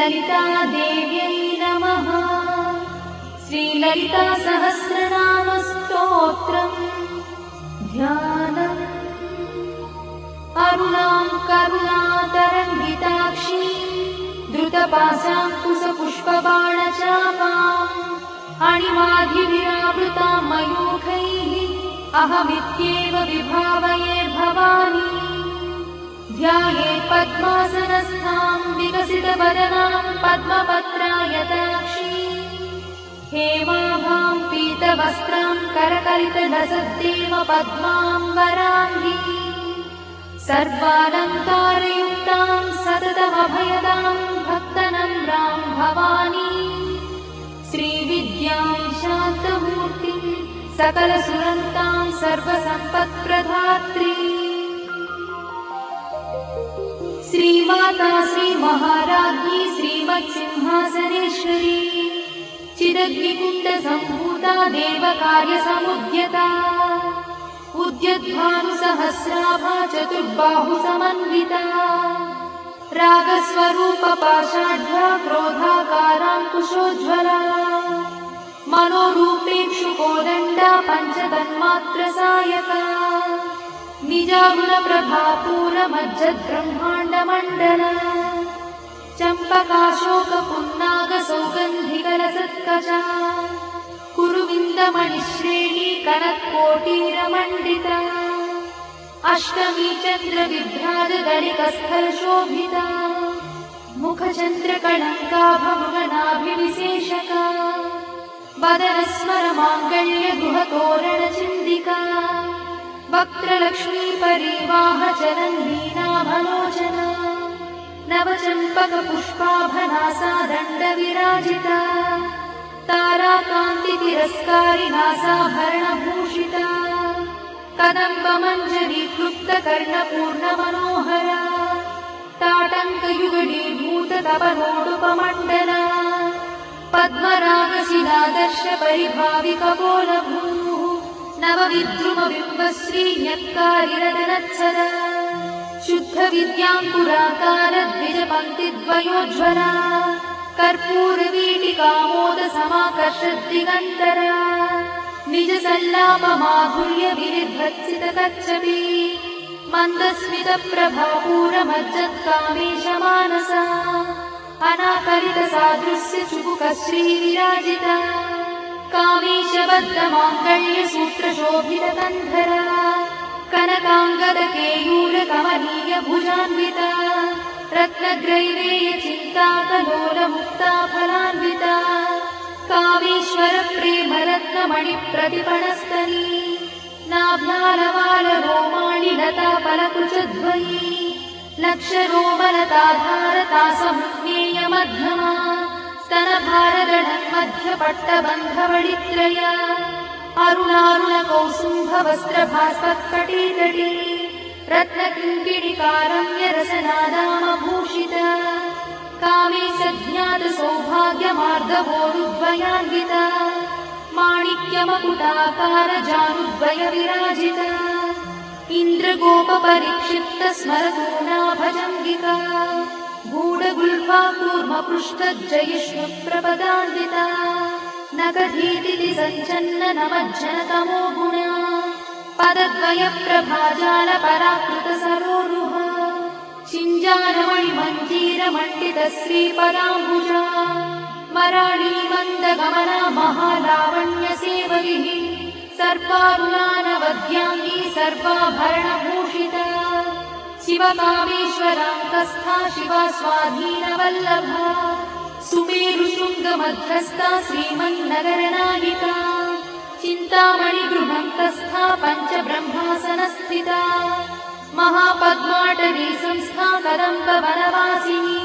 श्रीललितादेव्यै नमः। श्रीललितासहस्रनामस्तोत्रम् ध्यानम्। अरुणां करुणातरङ्गिताक्षी द्रुतपाशाङ्कुशपुष्पबाणचापाम् अणिमाधिविरावृतां मयूखैः अहमित्येव विभावये भवानी। ध्याये पद्मासनस्थां विकसितवदनां पद्मपत्रायताक्षी हेमाभां पीतवस्त्रां करकलितलसद्देव पद्माम्बराङ्गी सर्वालङ्कारयुक्तां सततमभयदां भक्तनम्रां भवानी। श्रीविद्यां शान्तमूर्तिं सकलसुरन्तां सर्वसम्पत्प्रदात्री श्रीमाता श्रीमहाराज्ञी श्रीमत्सिंहासनेश्वरी चिदग्निकुण्डसम्भूता देवकार्यसमुद्यता उद्यद्भानुसहस्राभा चतुर्बाहुसमन्विता रागस्वरूपपाषाढ्या क्रोधाकाराङ्कुशोज्ज्वला मनोरूपेक्षुकोदण्डा पञ्चतन्मात्रसायका निजागुणप्रभापूरमज्जद्ब्रह्माण्डमण्डला चम्पकाशोकपुन्नागसौगन्धिकलसत्कचा कुरुविन्दमणिश्रेणी कनत्कोटीरमण्डिता अष्टमी चन्द्रविभ्राजदलिकस्थलशोभिता मुखचन्द्रकलङ्काभमृगनाभिविशेषका वदनस्मरमाङ्गल्यगुहतोरणचिन्दिका वक्त्रलक्ष्मीपरीवाहचरन्नीनाभलोचना नवचम्पकपुष्पाभनासा दण्डविराजिता ताराकान्तितिरस्कारिनासाभरणभूषिता कदम्बमञ्जरीक्लुप्तकर्णपूर्णमनोहरा ताटङ्कयुगलीभूततपनोडुपमण्डला पद्मरागशिलादर्शपरिभाविकपोलभूः नवविद्रुमबिम्बश्रीन्यक्कारिरदनत्सरा शुद्धविद्याङ्कुराकारद्विजपङ्क्तिद्वयोज्ज्वला कर्पूरवीटिकामोदसमाकर्षद्दिगन्तरा निजसल्लापमाधुर्यविनिर्भत्सितकच्छपी मन्दस्मितप्रभापूरमज्जत्कामेशमानसा अनाकलितसादृश्यचुबुकश्रीविराजिता कामेशबद्धमाङ्गल्यसूत्रशोभितकन्धरा कनकाङ्गदकेयूरकमनीयभुजान्विता रत्नग्रैवेयचिन्ताकलोलमुक्ताफलान्विता कामेश्वरप्रेमरत्नमणिप्रतिपणस्तनी नाभ्यालवालरोमाणि लताफलकुचद्वयी लक्षरोमलताधारतासमुज्ञेयमध्यमा स्तनभारदढन्मध्यपट्टबन्धवडित्रया अरुणारुणकौसुम्भवस्त्रभास्वत्कटीतटी रत्नकिङ्किणिकारम्यरसनादामभूषिता कामेशज्ञातसौभाग्यमार्दवोरुद्वयान्विता माणिक्यमकुटाकारजानुद्वयविराजिता इन्द्रगोपपरिक्षिप्तस्मरतूनाभजङ्गिका गूढगुल्फा कूर्मपृष्ठज्जयिष्णुप्रपदान्विता नखधीतिति सञ्चन्ननमज्जनतमो गुणा पदद्वयप्रभाजालपराकृतसरोरुहा चिञ्जानमणिमञ्जीरमण्डितश्रीपदाम्बुजा मराळीमन्दगमना महालावण्यसेवगिः सर्वारुणानवद्याङ्गी सर्वाभरणभूषिता शिवकामेश्वराङ्कस्था शिवा स्वाधीनवल्लभा सुमेरुशृङ्गमध्यस्था श्रीमन्नगरनायिका चिन्तामणिगृहन्तस्था पञ्चब्रह्मासनस्थिता महापद्माटवी संस्था कदम्बवनवासिनी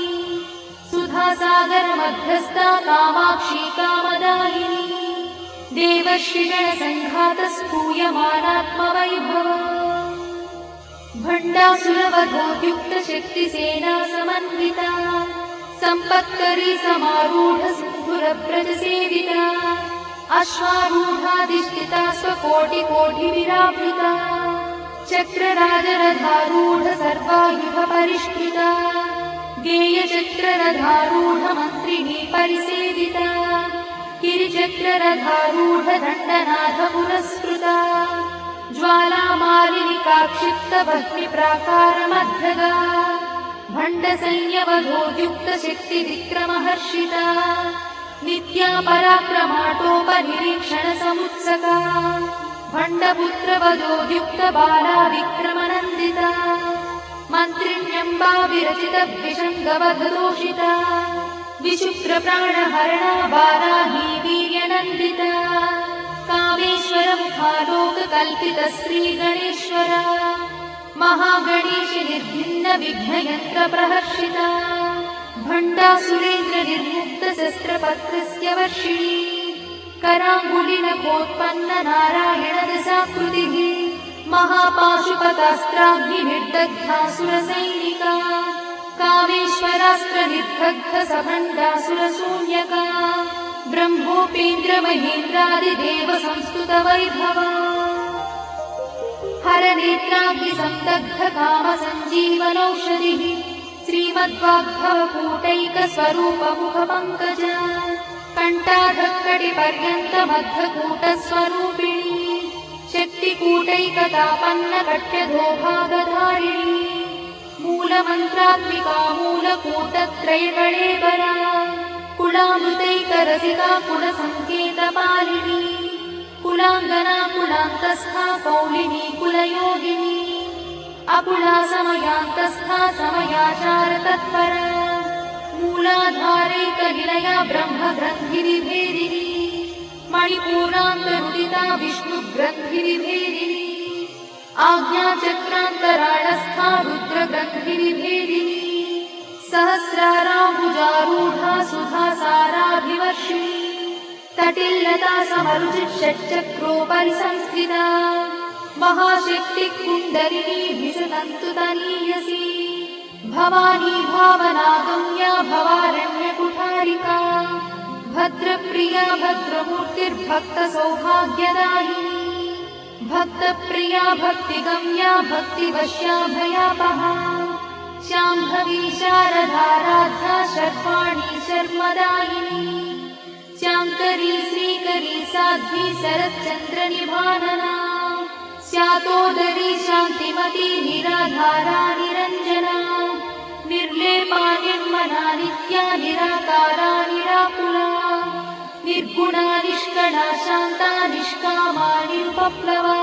सुधासागरमध्यस्था कामाक्षी कामदायिनी देवर्षिगणसङ्घातस्तूयमानात्मवैभवा भण्डासुरवधोद्युक्तशक्तिसेना समन्विता सम्पत्करी समारूढसिन्धुरव्रजसेविता अश्वारूढाधिष्ठिता स्वकोटिकोटिविरावृता चक्रराजरथारूढ सर्वायुधपरिष्कृता गेयचक्ररथारूढमन्त्रिणी परिसेविता गिरिचक्ररथारूढदण्डनाथ पुरस्कृता ज्वालामालिनिकाक्षिप्तभक्तिप्राकारमध्यगा भण्डसैन्यवधोद्युक्तशक्तिविक्रमहर्षिता नित्या पराक्रमाटोपनिरीक्षणसमुत्सका भण्डपुत्रवधोद्युक्तबाला विक्रमनन्दिता मन्त्रिण्यम्बा विरचितविषङ्गवधदोषिता विशुक्रप्राणहरणा वाराही वीर्यनन्दिता कामेश्वरमुखालोककल्पितश्रीगणेश्वरा महागणेशि निर्भिन्नविघ्नयन्त्रप्रहर्षिता भण्डासुरेन्द्रनिर्मुक्तशस्त्रपत्रस्य वर्षिणी कराङ्गुलिनखोत्पन्ननारायणदशाकृतिः महापाशुपतास्त्राग्निर्दग्धासुरसैनिका कामेश्वरास्त्रनिर्दग्धसभण्डासुरशून्यका ब्रह्मोपेन्द्रमहेन्द्रादिदेवसंस्तुतवैभवा हरनेत्राग्निसन्दग्धकामसञ्जीवनौषधिः श्रीमद्वाग्भवकूटैकस्वरूपमुखपङ्कजा कण्ठाधक्कटिपर्यन्तमद्धकूटस्वरूपिणी शक्तिकूटैकतापन्नकट्यधोभागधारिणी मूलमन्त्रात्मिका मूलकूटत्रयकळेबरा कुलामृतैकरसिका कुलसङ्केतपालिनी कुलाङ्गना कुलान्तस्था कौलिनी कुलयोगिनी अकुला समयान्तस्था समयाचारतत्परा मूलाधारैकनिलया ब्रह्मग्रन्थिविभेदिनी मणिपूरान्तनुदिता विष्णुग्रन्थिविभेदिनी आज्ञाचक्रान्तराळस्था रुद्रग्रन्थिविभेदिनी सहस्राराम्बुजारूढा सुधासाराभिवर्षिणी तटिल्लता समरुचिषट्चक्रोपरि संस्थिता महाशक्तिकुण्डलिनी भिषदन्तुतनीयसी भवानी भावनागम्या भवारण्यकुठारिका भद्रप्रिया भद्रमूर्तिर्भक्तसौभाग्यदायिनी भक्तप्रिया भक्तिगम्या भक्तिवश्या भयापहा शाम्भवी शारदाराध्या शर्वाणी शर्मदायिनी शाङ्करी श्रीकरी साध्वी शरच्चन्द्रनिभानना स्यातोदरी शान्तिमती निराधारा निरञ्जना निर्लेपा निर्मला नित्या निराकारा निराकुला निर्गुणा निष्कला शान्ता निष्कामा निरुपप्लवा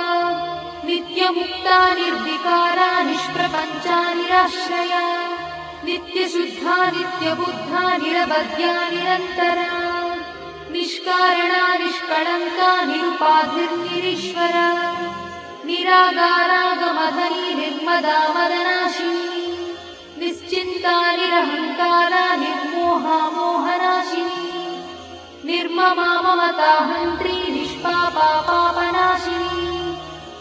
नित्यमुक्ता निर्विकारा निष्प्रपञ्चा निराश्रया नित्यशुद्धा नित्यबुद्धा निरवध्या निरन्तरा निष्कारणा निष्कळङ्का निरुपाधिर्निरीश्वरा निरागारागमधनी निर्मदा मदनाशिनी निश्चिन्ता निरहङ्कारा निर्मोहा मोहनाशिनी निर्ममा ममताहन्त्री निष्पापा पापनाशिनी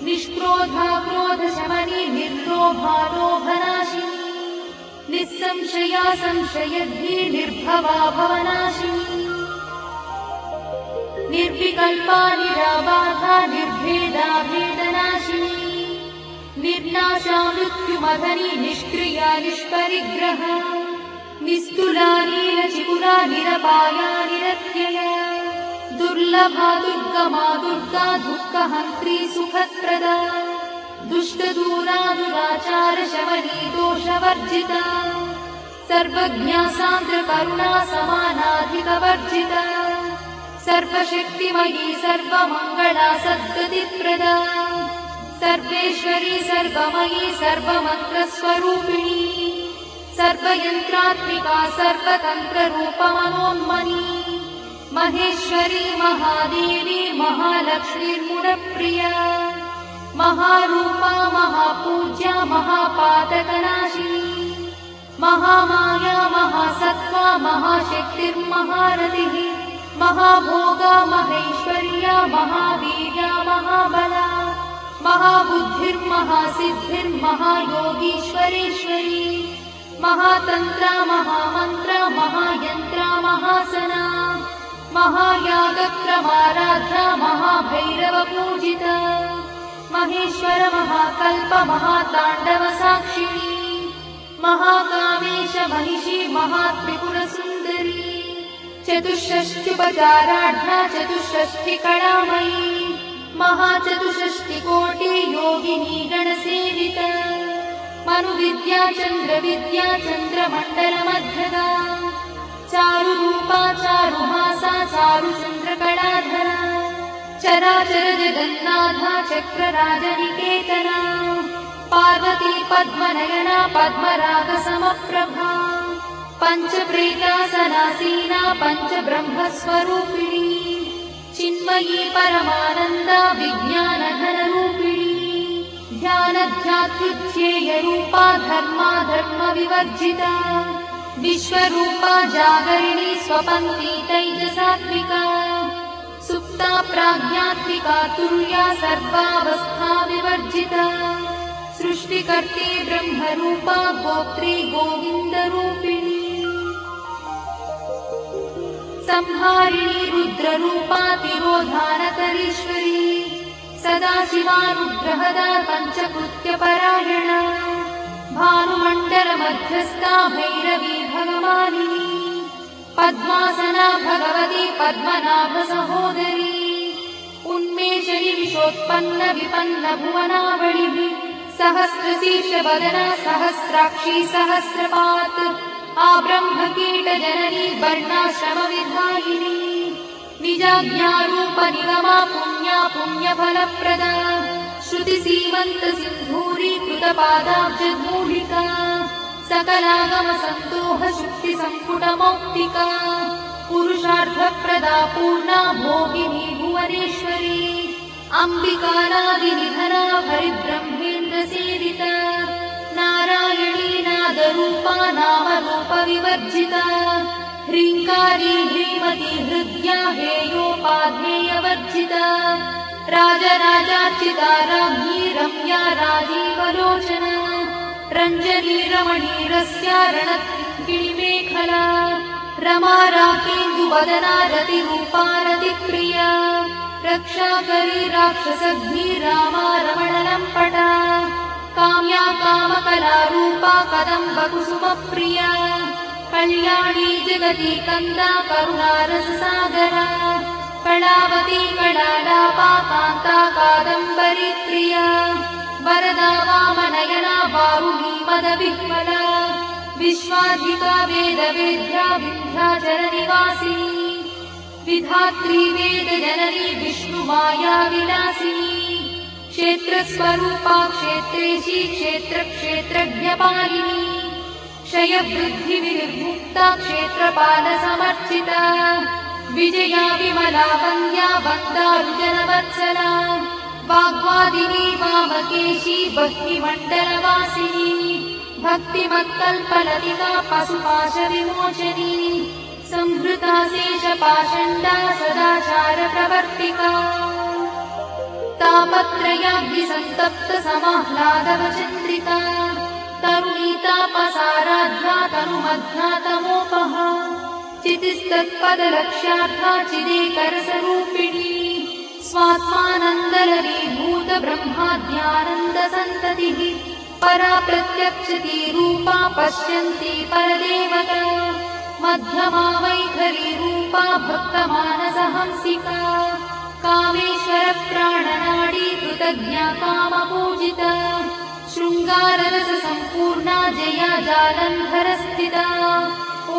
निष्क्रोधा क्रोधशमनी निर्लोभा लोभनाशिनी निस्संशया संशयद्धि निर्भवा भवनाशिनी निर्विकल्पा निराबाधा निर्भेदा भेदनाशिनी निर्नाशा मृत्युमधनी निष्क्रिया निष्परिग्रहा निस्तुला नीलचिकुरा निरपाया निरत्यया दुर्लभा दुर्गमा दुर्गा दुःखहन्त्री सुखप्रदा दुष्टदूरा दुराचारशमनी दोषवर्जिता सर्वज्ञा सान्द्रकरुणा समानाधिकवर्जिता सर्वशक्तिमयी सर्वमङ्गला सद्गतिप्रदा सर्वेश्वरी सर्वमयी सर्वमन्त्रस्वरूपिणी सर्वयन्त्रात्मिका सर्वतन्त्ररूपमनोन्मनी महेश्वरी महादेवी महालक्ष्मीर्मुनप्रिया महारूपा महापूज्या महापातकनाशिनी महामाया महासत्त्वा महाशक्तिर्महारतिः महाभोगा महेश्वर्या महावीर्या महाबला महाबुद्धिर्महासिद्धिर्महायोगीश्वरेश्वरी महातन्त्रा महामन्त्रा महायन्त्रा महासना महायागप्रमाराध्या महाभैरवपूजिता महेश्वर महाकल्प महाताण्डवसाक्षिणी महाकामेश महिषी महात्रिपुरसुन्दरी चतुष्षष्ट्युपचाराढ्या चतुष्षष्टिकलामयी महाचतुष्षष्टिकोटि योगिनी गणसेविता मनुविद्या चन्द्रविद्या चन्द्रमण्डलमध्यगा चारुरूपा चारुहासा चारुचन्द्रकलाधरा चराचर जगन्नाथा चक्रराजनिकेतना पार्वती पद्मनयना पद्मरागसमप्रभा पञ्चप्रेतासनासीना पञ्चब्रह्मस्वरूपिणी चिन्मयी परमानन्दा विज्ञानघनरूपिणी ध्यानध्यात्युज्येयरूपा धर्मा धर्मविवर्जिता विश्वरूपा जागरिणी स्वपन्ती तैजसात्विका सुप्ता प्राज्ञात्मिका तुर्या सर्वावस्था विवर्जिता सृष्टिकर्त्री ब्रह्मरूपा गोत्री गोविन्दरूपिणी संहारिणी रुद्ररूपा तिरोधानकरीश्वरी सदाशिवानुग्रहदा पञ्चकृत्यपरायणा भानुमण्डलमध्यस्था भैरवी भगवानिनी पद्मासना भगवती पद्मनाभसहोदरी उन्मेषणि विशोत्पन्न विपन्न भुवनावलिः सहस्रशीर्षवदना सहस्राक्षी सहस्रपात् आब्रह्मकीटजननी वर्णाश्रमविधायिनी निजाज्ञारूपनिगमा पुण्या पुण्यफलप्रदा श्रुतिसीमन्तसिन्धूरीकृतपादाब्जधूलिका सकलागमसन्दोहशुक्तिसम्पुटमौक्तिका पुरुषार्थप्रदा पूर्णा भोगिनी भुवनेश्वरी अम्बिकानादिनिधना हरिब्रह्मेन्द्रसेविता नारायणी नादरूपा नामरूपविवर्जिता ह्रीङ्कारी ह्रीमती हृद्या हेयोपाध्नेयवर्जिता राजराजार्चिता राज्ञी रम्या राजीवलोचना रञ्जनी रमणीरस्या रणकिणिमेखला रमा राकेन्दुवदना रतिरूपा रतिप्रिया रक्षाकरी राक्षसग्नी रामा रमणलम्पटा काम्या कामकलारूपा कदम्बकुसुमप्रिया कल्याणी जगती कन्दा करुणारससागरा कलावती कलालापा कान्ता कादम्बरी प्रिया वरदा वामनयना वारुणी मदविह्वला विश्वाधिका वेदवेद्या विन्ध्याचलनिवासिनी विधात्री वेदजननी विष्णुमाया विलासिनी क्षेत्रस्वरूपा क्षेत्रेशी क्षेत्रक्षेत्रज्ञपालिनी क्षयवृद्धिविर्मुक्ता क्षेत्रपालसमर्चिता विजया विमला वन्द्या वन्दारुजनवत्सला वाग्वादिनी वामकेशी भक्तिमण्डलवासिनी भक्तिमत्कल्पलतिका पशुपाशविमोचनी संहृता शेषपाषण्डा सदाचारप्रवर्तिका तापत्रयाग्निसन्तप्त समाह्लादवचन्द्रिका तरुणीतापसाराध्या तनुमध्ना तमोपहा चितिस्तत्पदलक्ष्यार्था चिदेकरसरूपिणी स्वात्मानन्दलरीभूत ब्रह्माद्यानन्दसन्ततिः परा प्रत्यक्षती रूपा पश्यन्ती परदेवता मध्यमा वैखरी रूपा भक्तमानसहंसिका कामेश्वर प्राणनाडी कृतज्ञा कामपूजिता शृङ्गाररस सम्पूर्णा जया जालन्धरस्थिता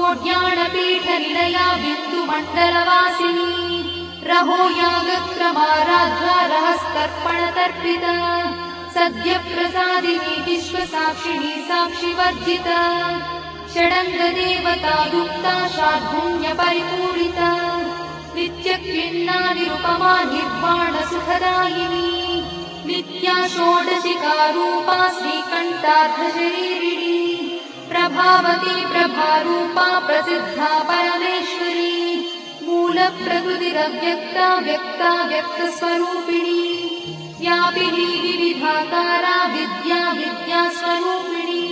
ओड्याणपीठनिलया बिन्दुमण्डलवासिनी रहो यागक्रमाराध्या रहस्तर्पणतर्पिता सद्यप्रसादिनी विश्वसाक्षिणी साक्षिवर्जिता षडङ्गदेवता युक्ता शार्दूल्यपरिपूरिता नित्यक्लिन्नानिरुपमा निर्वाणसुखदायिनी नित्या षोडशिकारूपा श्रीकण्ठार्धशरीरिणी प्रभावती प्रभारूपा प्रसिद्धा परमेश्वरी मूलप्रकृतिरव्यक्ता व्यक्ता व्यक्तस्वरूपिणी व्यापिनी विविधाकारा विद्या विद्यास्वरूपिणी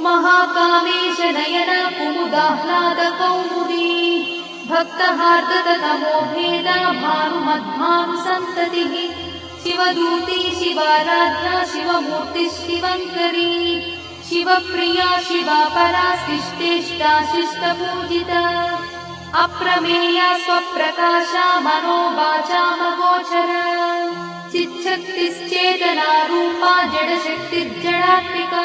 महाकामेश नयना कुमुदाह्लादकौमुदी भक्तहार्दतमोभेदा भानुमद्भानुसन्ततिः शिवदूती शिवाराध्या शिवमूर्तिः शिवङ्करी शिवप्रिया शिवा परा शिष्टेष्टा शिष्टपूजिता अप्रमेया स्वप्रकाशा मनोवाचामगोचरा चिच्छक्तिश्चेतना रूपा जडशक्तिर्जडात्मिका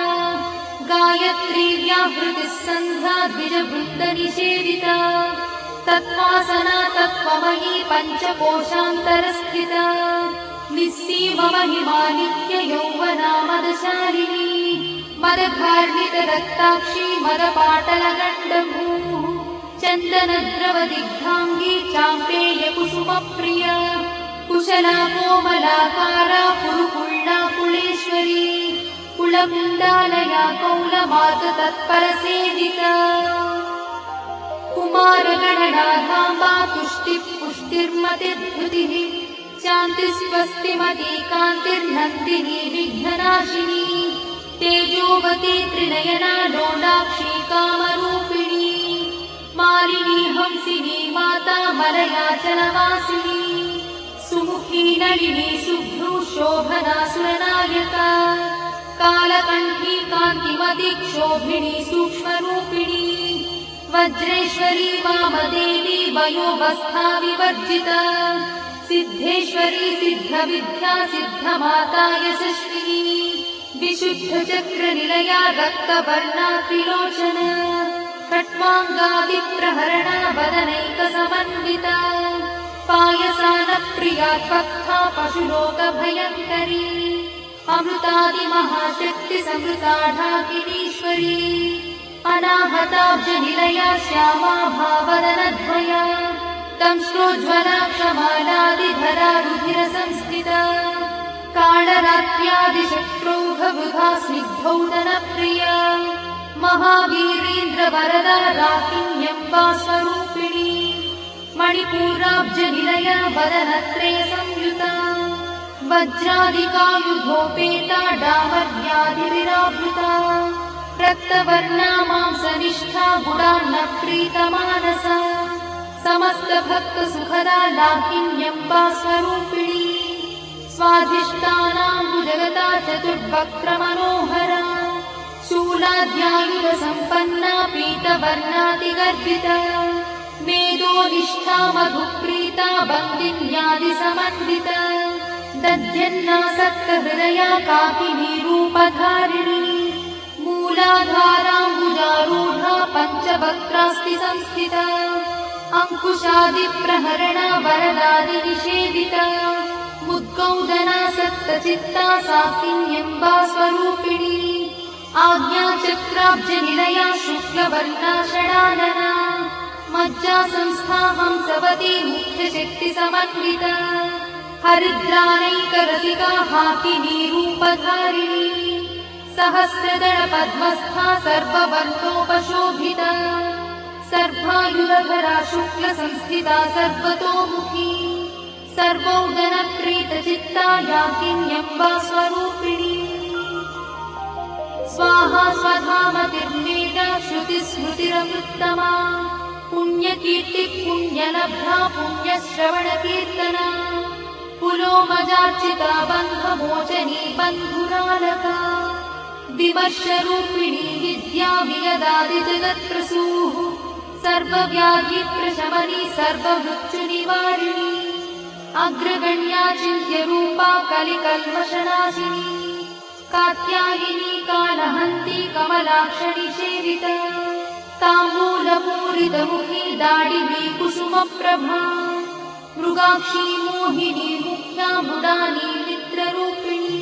गायत्री व्याहृतिः सन्ध्या द्विजवृन्दनिषेविता तत्त्वासना तत्त्वमयी पञ्चकोशान्तरस्थिता निःसीममहिमा नित्ययौवना मदशालिनी मदघार्णितरक्ताक्षी मदपाटलगण्डभूः चन्दनद्रवदिग्धाङ्गी चाम्पेयकुसुमप्रिया कुशला कोमलाकारा कुरुकुल्ला कुलेश्वरी कुलकुण्डालया कौलमार्गतत्परसेविता कुमारगणनाधाम्बा तुष्टिः पुष्टिर्मतिर्धृतिः शान्तिस्वस्तिमती कान्तिर्नन्दिनी विघ्ननाशिनी तेजोवती त्रिनयना लोलाक्षी कामरूपिणी मालिनी हंसिनी माता मलयाचलवासिनी सुमुखी नलिनी शुभ्रू शोभना सुरनायका कालकण्ठी कान्तिमती क्षोभिणी सूक्ष्मरूपिणी वज्रेश्वरी वामदेवी वयोवस्था विवर्जिता सिद्धेश्वरी सिद्धविद्या सिद्धमाता यशस्विनी विशुद्धचक्रनिलया रक्तवर्णा त्रिलोचना खट्वाङ्गादिप्रहरणा वदनैकसमन्विता पायसानप्रिया भक्ता पशुलोकभयङ्करी अमृतादिमहाशक्तिसमृता ढाकिनीश्वरी अनाहताब्जनिलया श्यामा भावदनद्वया दंश्रोज्ज्वला क्षमालादिधरा रुधिरसंस्थिता कालरात्र्यादिशत्रुघवृथा स्निग्धौदनप्रिया महावीरेन्द्रवरदा राकिन्यम्बा स्वरूपिणी मणिपूराब्जनिलया वदनत्रयसंयुता वज्रादिकायुधोपेता डामर्यादिविरावृता रक्तवर्णा मांसनिष्ठा गुडान्नप्रीतमानसा समस्तभक्तसुखदा लाकिन्यम्बा स्वरूपिणी स्वाधिष्ठानाम्बुजगता चतुर्वक्त्रमनोहरा शूलाद्यायुधसम्पन्ना पीतवर्णातिगर्भिता मेदोनिष्ठा मधुप्रीता बन्दिन्यादिसमन्विता दध्यन्नासक्तहृदया काकिनी रूपधारिणी मूलाधाराम्बुजारूढा पञ्चवक्त्रास्ति संस्थिता अङ्कुशादिप्रहरणा वरदादिनिषेविता मुद्गौदना सप्तचित्ता साकिन्यम्बा स्वरूपिणी आज्ञाचक्राब्जनिलया शुक्लवर्णा षडानना मज्जासंस्था हंसवती मुख्यशक्तिसमन्विता हरिद्रानैकरसिका हाकिनी रूपधारिणी सहस्रदलपद्मस्था सर्ववर्णोपशोभिता सर्वायुधधरा शुक्लसंस्थिता सर्वतोमुखी सर्वौदनप्रीतचित्ता याकिन्यम्बा स्वरूपिणी स्वाहा स्वधामतिर्मेधा श्रुतिस्मृतिरमृत्तमा पुण्यकीर्तिः पुण्यलब्धा पुण्यश्रवणकीर्तना पुलोमजार्चिता बन्धमोचनी बन्धुरालका विमर्शरूपिणी विद्या वियदादिजगत्प्रसूः सर्वव्याधिप्रशमनी सर्वमृत्युनिवारिणी अग्रगण्या चिन्त्यरूपा कलिकल्मषनाशिनी कात्यायिनी कालहन्ती कमलाक्षणी सेविता ताम्बूलपूरितमुखी दाडिनी कुसुमप्रभा मृगाक्षी मोहिनी मुख्या मृडानी मित्ररूपिणी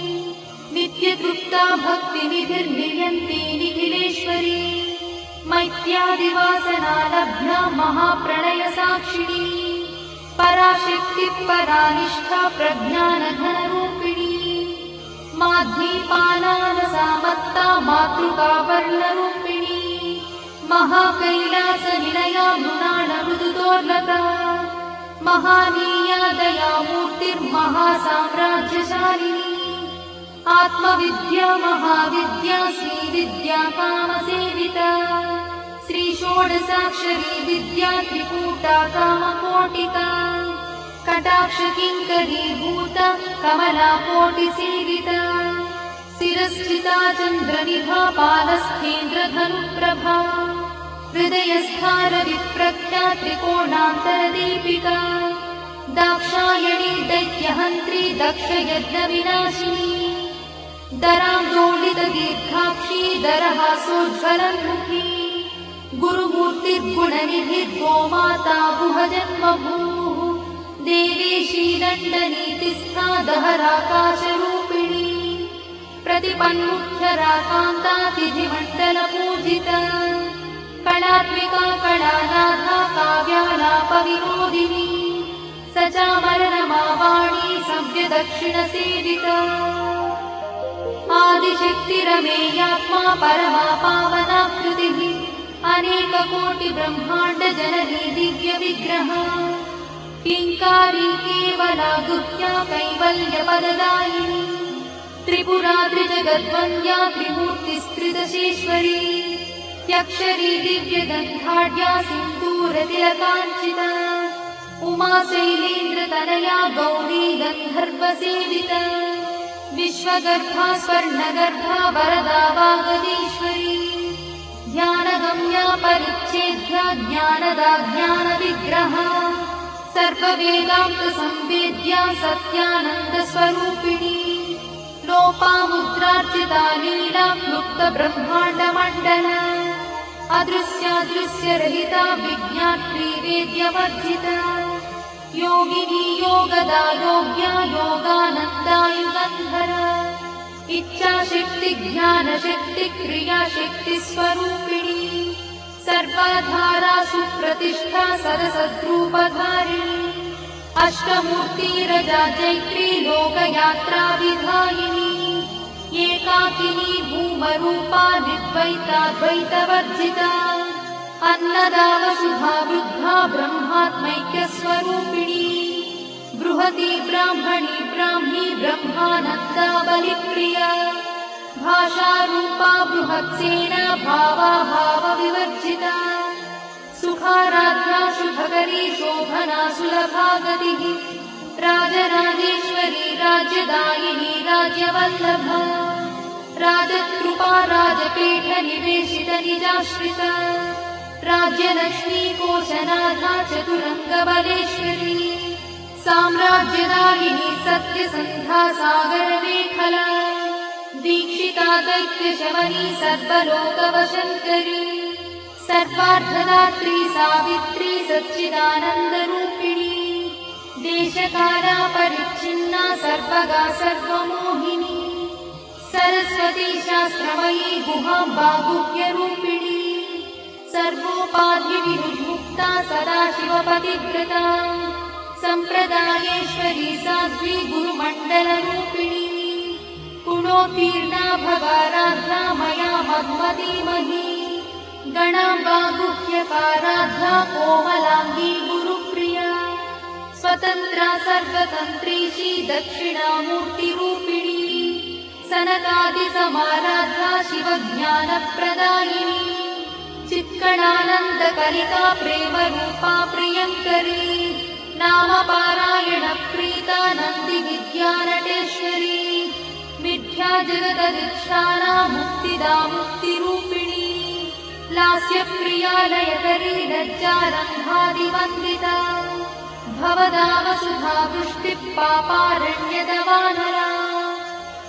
नित्यतृप्ता भक्तिनिधिर्नियन्ती निखिलेश्वरी मैत्यादिवासना लब्धा महाप्रणयसाक्षिणी पराशक्तिः परानिष्ठा प्रज्ञानघनरूपिणी माध्वीपालानसामत्ता मातृका वर्णरूपिणी महाकैलासनिलया मृणालमृदुदोर्लता महानीया दयामूर्तिर्महासाम्राज्यशालिनी आत्मविद्या महाविद्या श्रीविद्या कामसेविता श्रीषोडशाक्षरी विद्या त्रिकूटा कामकोटिका कटाक्षकिङ्करी भूता कमलाकोटिसेविता शिरस्थिता चन्द्रनिभा पालस्थेन्द्रधनुप्रभा हृदयस्थारविप्रख्या त्रिकोणान्तरदीपिका दाक्षायणी दैत्यहन्त्री दक्षयज्ञविनाशिनी दरान्दोलितदीर्घाक्षी दरहासोज्ज्वलन्मुखी गुरुमूर्तिर्गुणनिधि गोमाता गुहजन्मभूः देवेशी दण्डनीतिस्था दहराकाशरूपिणी प्रतिपन्मुख्यराकान्तातिथिमण्डलपूजिता कलात्मिका कलानाथा काव्यालापविनोदिनी सचामरनमावाणी सव्यदक्षिणसेविता आदिशक्तिरमेयात्मा परमा पावनाकृतिः अनेककोटिब्रह्माण्डजननी दिव्यविग्रहा किङ्कारी केवला गुह्या कैवल्यपददायिनी त्रिपुरा त्रिजगद्वन्द्या त्रिमूर्तिस्त्रिदशेश्वरी त्यक्षरी दिव्यगन्धाढ्या सिन्दूरतिलकाञ्चिता उमा शैलेन्द्रतनया गौरी गन्धर्वसेविता विश्वगर्भा स्वर्णगर्भा वरदा वागदीश्वरी ध्यानगम्या परिच्छेद्या ज्ञानदा ज्ञानविग्रहा सर्ववेदान्तसंवेद्या सत्यानन्दस्वरूपिणी लोपामुद्रार्चिता लीला क्लुप्तब्रह्माण्डमण्डला अदृश्यादृश्यरहिता विज्ञात्री वेद्यवर्जिता योगिनी योगदा योग्या योगानन्दा युगन्धरा इच्छाशक्ति ज्ञानशक्ति क्रियाशक्ति स्वरूपिणी सर्वाधारा सुप्रतिष्ठा सदसद्रूपधारिणी अष्टमूर्तिरजा चैत्री लोकयात्रा विधायिनी एकाकिनी भूमरूपा निर्द्वैताद्वैतवर्जिता अन्नदा वसुधा वृद्धा ब्रह्मात्मैक्यस्वरूपिणी बृहती ब्राह्मणी ब्राह्मी ब्रह्मानन्दा बलिप्रिया भाषारूपा बृहत्सेना भावा भावविवर्जिता सुखाराध्या शुभकरी शोभना सुलभा गतिः राजराजेश्वरी राज्यदायिनी राज्यवल्लभा राजकृपा राजपीठ निवेशित निजाश्रिता राज्यलक्ष्मी कोशनाथा चतुरङ्गबलेश्वरी साम्राज्यदायिनी सत्यसन्धा सागरमेखला दीक्षिता दैत्यशमनी सर्वलोकवशङ्करी सर्वार्थदात्री सावित्री सच्चिदानन्दरूपिणी देशकाला परिच्छिन्ना सर्वगा सर्वमोहिनी सरस्वती शास्त्रमयी गुहाम्बा गुह्यरूपिणी सर्वोपाधिविमुक्ता सदाशिवपतिव्रता सम्प्रदायेश्वरी साध्वी गुरुमण्डलरूपिणी गुणोत्तीर्णा भगाराध्या मया मधुमतीमही गणाम्बा गुह्यकाराध्या कोमलाङ्गी गुरुप्रिया स्वतन्त्रा सर्वतन्त्रीशी दक्षिणामूर्तिरूपिणी सनकादिसमाराध्या शिवज्ञानप्रदायिनी चित्कणानन्दकलिका प्रेमरूपा प्रियङ्करी नामपारायणप्रीता नन्दिविद्यानटेश्वरी मिथ्या जगदधिष्ठाना मुक्तिदा मुक्तिरूपिणी लास्यप्रिया लयकरी लज्जारम्भादिवन्दिता भवदा वसुधा वृष्टिः पापारण्यदवानरा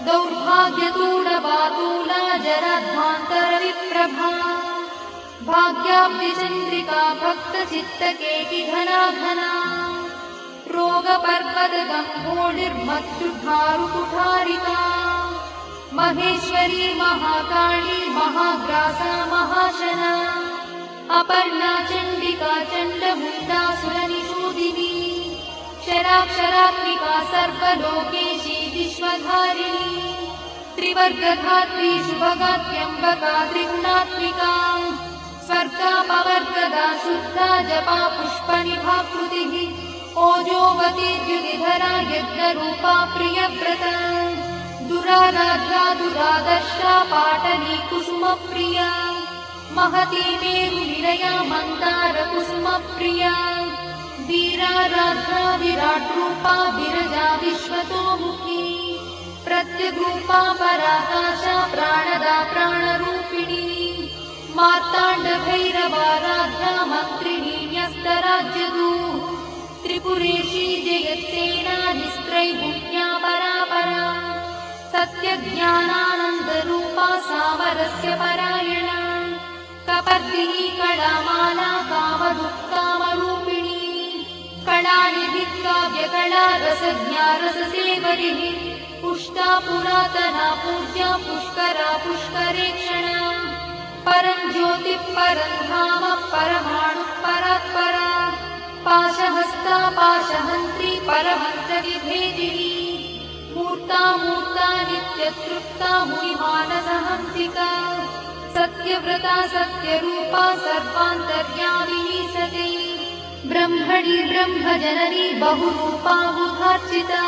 दौर्भाग्यतूलवातूला जराध्वान्तरविप्रभा भाग्याब्धिचन्द्रिका भक्तचित्तकेकिघना घना रोगपर्वतगम्भोळिर्मत्युद्धारुकुठारिका महेश्वरी महाकाली महाग्रासा महाशना अपर्णा चण्डिका चण्डमुण्डासुरनिषूदिनी क्षराक्षरात्मिका सर्वलोकेशी विश्वधारिणी त्रिवर्गधात्री शुभगात्यम्बका त्रिगुणात्मिका स्वर्गापवर्गदा शुद्धा जपा पुष्पनिभाकृतिः ओजोवती द्युतिधरा यज्ञरूपा प्रियव्रता दुराराध्या दुरादर्शा पाटली कुसुमप्रिया महती मेरुनिलया मन्दारकुसुमप्रिया वीराराध्या विराट्रूपा विरजा विश्वतोमुखी प्रत्यग्रूपा पराकाशा प्राणदा प्राणरूपिणी मार्ताण्डभैरवाराध्या मन्त्रिणी न्यस्तराज्यदूः त्रिपुरेशी जयत्सेना निस्त्रैगुण्या परापरा सत्यज्ञानानन्दरूपा सामरस्य परायणा कपर्दिनी कलामाला कामदुःकामरूपिणी कलानिधिः काव्यकला रसज्ञा रससेवरिः पुष्टा पुरातना पूज्या पुष्करा पुष्करेक्षणा परं ज्योतिः परं धाम परमाणुः परात्परा पाशहस्ता पाशहन्त्री परमन्त्रविभेदिनी मूर्ता मूर्ता नित्यतृप्ता मुनिमानसहंसिका सत्यव्रता सत्यरूपा सर्वान्तर्यामिनी सती ब्रह्मणि ब्रह्मजननी बहुरूपा बुधार्चिता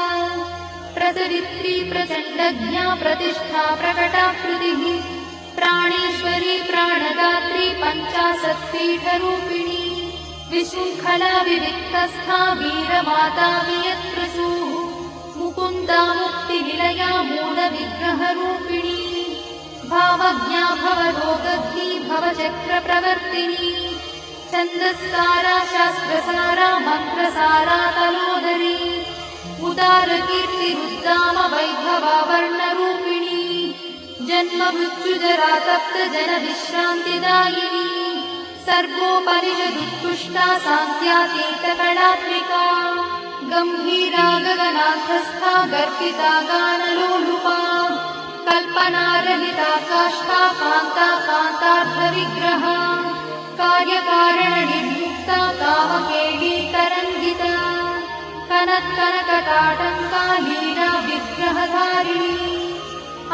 प्रसरित्री प्रचण्डज्ञा प्रतिष्ठा प्रकटाकृतिः प्राणेश्वरी प्राणदात्री पञ्चाशत्पीठरूपिणी विशृङ्खला विविक्तस्था वीरमाता वियत्प्रसूः मुकुन्दा मुक्तिनिलया मूलविग्रहरूपिणी भावज्ञा भवरोगग्नी भवचक्रप्रवर्तिनी छन्दस्सारा शास्त्रसारा मन्त्रसारा तलोदरी उदारकीर्तिरुद्दाम वैभवा वर्णरूपिणी जन्म मृत्युजरा तप्त जनविश्रान्तिदायिनी सर्वोपनिषदुत्कृष्टा सान्त्यातीतकलात्मिका गम्भीरा गगनाथस्था गर्भिता गानलोलुपा कल्पनारहिता काष्ठा कान्ता कान्तार्थविग्रहा कार्यकारणनिर्मुक्ता कामकेली तरङ्गिता कनत्कनकटाटङ्का लीला विग्रहधारिणी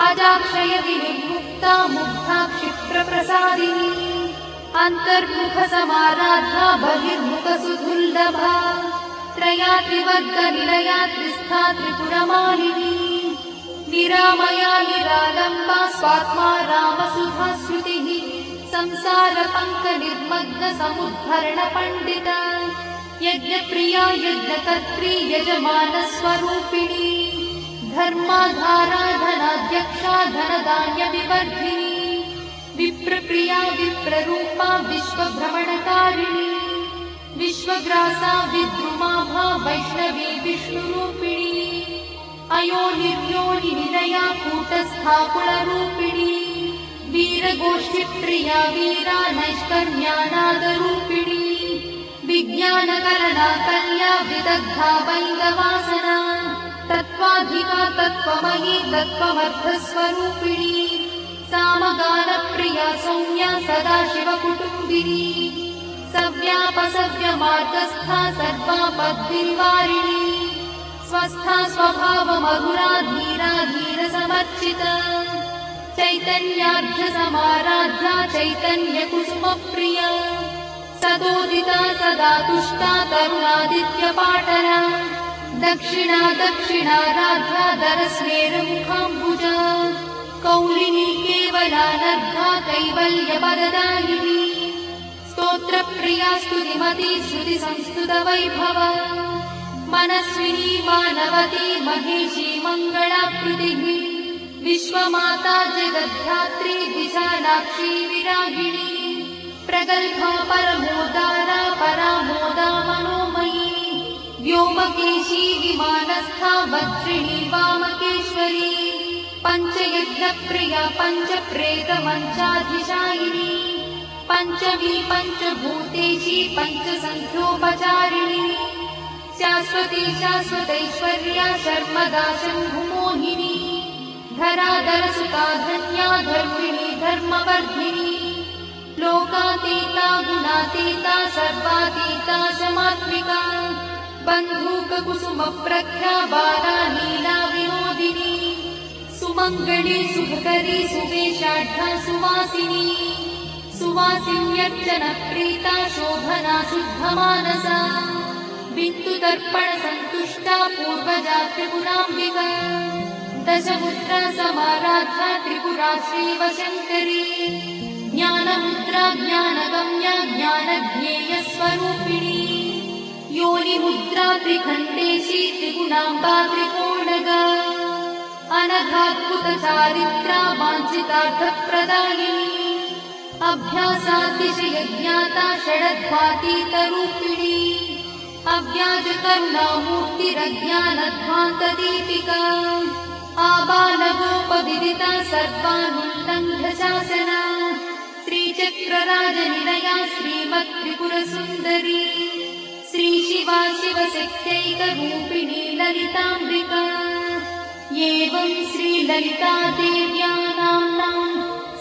अजाक्षय विनिर्मुक्ता मुग्धा क्षिप्रप्रसादिनी अन्तर्मुखसमाराधा बहिर्मुखसुदुर्लभा त्रयात्रिवर्गनिलया त्रिस्था त्रिपुरमालिनी निरामया निरालम्बा स्वात्मा रामसुधाश्रुतिः संसारपङ्कनिर्मग्नसमुद्धरणपण्डिता यज्ञप्रिया यज्ञकर्त्री यजमानस्वरूपिणी धर्माधारा धनाध्यक्षा धनधान्यविवर्धिनी विप्रप्रिया विप्ररूपा विश्वभ्रमणकारिणी विश्वग्रासा विद्रुमाभा वैष्णवी विष्णुरूपिणी अयोनिर्योनिनिलया कूटस्था कुलरूपिणी वीरगोष्ठिप्रिया वीरा नैष्कर्म्यानादरूपिणी विज्ञानकरणा कल्या विदग्धा वैन्दवासना तत्त्वाधिका तत्त्वमयी तत्त्वमर्थस्वरूपिणी सामगानप्रिया सौम्या सदाशिवकुटुम्बिनी सव्यापसव्यमार्गस्था सर्वापद्विनिवारिणी स्वस्था स्वभावमधुरा धीरा धीरसमर्चिता चैतन्यार्घ्यसमाराध्या चैतन्यकुसुमप्रिया सदोदिता सदा तुष्टा तरुणादित्यपाटला दक्षिणा दक्षिणाराध्या दरस्मेरमुखाम्बुजा कौलिनी केवलानर्घा कैवल्यपददायिनी स्तोत्रप्रिया स्तुतिमती श्रुतिसंस्तुतवैभवा मनस्विनी मानवती महेशी मङ्गलाकृतिः विश्वमाता जगद्धात्री विशालाक्षी विरागिणी प्रगल्भा परमोदारा परामोदा मनोमयी व्योमकेशी विमानस्था वज्रिणी वामकेश्वरी पञ्चयज्ञप्रिया पञ्चप्रेतमञ्चाधिशायिनी पञ्चमी पञ्चभूतेशी पञ्चसङ्ख्योपचारिणी शाश्वती शाश्वतैश्वर्या शर्मदा शम्भुमोहिनी धराधरसुता धन्या धर्मिणी धर्मवर्धिनी लोकातीता गुणातीता सर्वातीता समात्मिका बन्धूककुसुमप्रख्या बाला लीला विनोदिनी सुमङ्गली सुभकरी सुवेशाढ्या सुवासिनी सुवासिन्यर्चनप्रीता शोभना शुद्धमानसा बिन्दुदर्पणसन्तुष्टा पूर्वजा त्रिपुराम्बिका दशमुद्रा समाराधा त्रिपुरा श्रीवशङ्करी ज्ञानमुद्रा ज्ञानगम्या ज्ञानज्ञेयस्वरूपिणी योनिमुद्रा त्रिखण्डेशी त्रिगुणाम्बा त्रिकोणगा अनघाद्भुतचारित्रा वाञ्छितार्थप्रदायिनी अभ्यासातिशयज्ञाता षडध्वातीतरूपिणी अव्याजकरुणामूर्तिरज्ञानध्वान्तदीपिका आबालगोपविदिता सर्वानुल्लङ्घ्य शासना श्रीचक्रराजनिलया श्रीमत्त्रिपुरसुन्दरी श्रीशिवा शिवशक्त्यैकरूपिणी ललिताम्बिका एवं श्रीललितादेव्या नाम्नां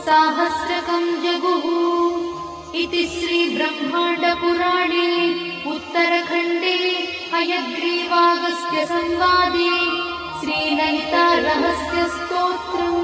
साहस्रकं जगुः इति श्रीब्रह्माण्डपुराणे उत्तरखण्डे हयग्रीवागस्त्यसंवादे श्रीललितारहस्यस्तोत्रम्।